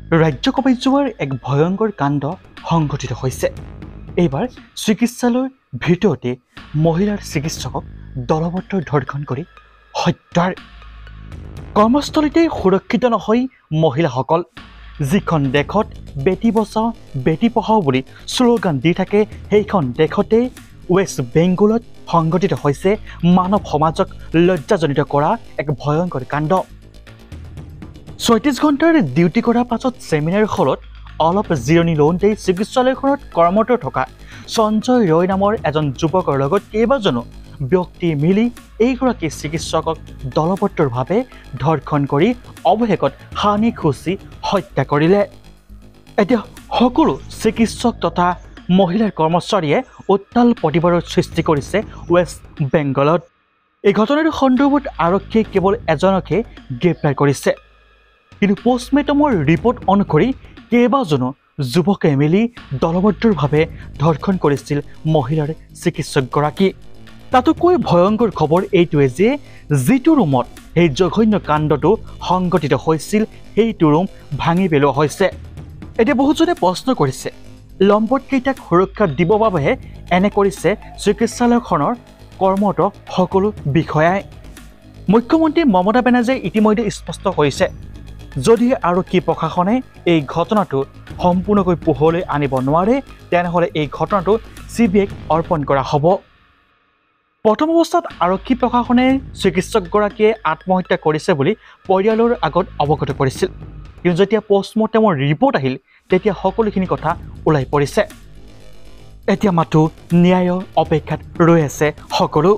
ৰাজ্য কবাইজোৱাৰ এক ভয়ংকৰ কাণ্ড সংঘটিত হৈছে। এইবাৰ চিকিৎসালয়ৰ ভিতৰতে মহিলাৰ চিকিৎসকক দলবদ্ধ ধৰ্ষণ কৰি হত্যাৰ কৰ্মস্থলীতে সুৰক্ষিত নহয় মহিলাসকল। যিখন দেশত বেটি বচাও বেটি পঢ়াও বুলি শ্লোগান দি থাকে, সেইখন দেশতে ৱেষ্ট বেংগলত সংঘটিত হৈছে মানৱ সমাজক লজ্জাজনিত কৰা এক ভয়ংকৰ কাণ্ড। ৩৬ ঘণ্টাৰ ডিউটি কৰাৰ পাছত ছেমিনাৰ হলত অলপ জিৰণি লওঁতেই চিকিৎসালয়খনত কৰ্মৰত থকা সঞ্জয় ৰয় নামৰ এজন যুৱকৰ লগত কেইবাজনো ব্যক্তি মিলি এইগৰাকী চিকিৎসকক দলবদ্ধভাৱে ধৰ্ষণ কৰি অৱশেষত হানি খুচি হত্যা কৰিলে। এতিয়া সকলো চিকিৎসক তথা মহিলাৰ কৰ্মচাৰীয়ে উত্তাল প্ৰতিবাদৰ সৃষ্টি কৰিছে ৱেষ্ট বেংগলত। এই ঘটনাৰ সন্দৰ্ভত আৰক্ষীয়ে কেৱল এজনকে গ্ৰেপ্তাৰ কৰিছে, কিন্তু পষ্টমৰ্টেমৰ ৰিপৰ্ট অনুসৰি কেইবাজনো যুৱকে মিলি দলবদ্ধভাৱে ধৰ্ষণ কৰিছিল মহিলাৰ চিকিৎসকগৰাকী। তাতোকৈ ভয়ংকৰ খবৰ এইটোৱে যে যিটো ৰুমত এই জঘন্য কাণ্ডটো সংঘটিত হৈছিল সেইটো ৰুম ভাঙি পেলোৱা হৈছে। এতিয়া বহুজনে প্ৰশ্ন কৰিছে, লম্পটকেইটাক সুৰক্ষা দিবৰ বাবেহে এনে কৰিছে চিকিৎসালয়খনৰ কৰ্মৰত সকলো বিষয়াই। মুখ্যমন্ত্ৰী মমতা বেনাৰ্জীয়ে ইতিমধ্যে স্পষ্ট কৰিছে, যদি আৰক্ষী প্ৰশাসনে এই ঘটনাটো সম্পূৰ্ণকৈ পোহৰলৈ আনিব নোৱাৰে, তেনেহ'লে এই ঘটনাটো CBIক অৰ্পণ কৰা হ'ব। প্ৰথম অৱস্থাত আৰক্ষী প্ৰশাসনে চিকিৎসকগৰাকীয়ে আত্মহত্যা কৰিছে বুলি পৰিয়ালৰ আগত অৱগত কৰিছিল, কিন্তু যেতিয়া পষ্টমৰ্টেমৰ ৰিপৰ্ট আহিল তেতিয়া সকলোখিনি কথা ওলাই পৰিছে। এতিয়া মাথো ন্যায়ৰ অপেক্ষাত ৰৈ আছে সকলো।